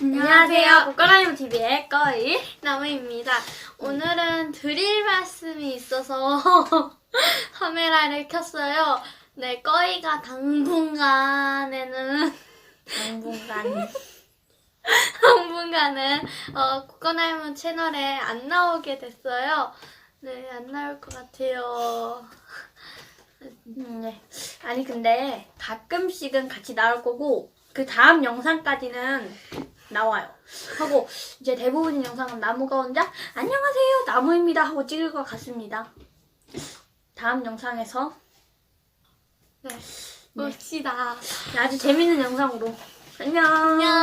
안녕하세요. 고가라이브 TV의 꺼이 나무입니다. 오늘은 드릴 말씀이 있어서 카메라를 켰어요. 네, 꺼이가 당분간은 고가라이브 채널에 안 나오게 됐어요. 네, 안 나올 것 같아요. 네. 아니 근데 가끔씩은 같이 나올 거고 그 다음 영상까지는 나와요. 하고 이제 대부분의 영상은 나무가 혼자 안녕하세요 나무입니다 하고 찍을 것 같습니다. 다음 영상에서 네, 봅시다. 아주 재밌는 영상으로 안녕. 안녕.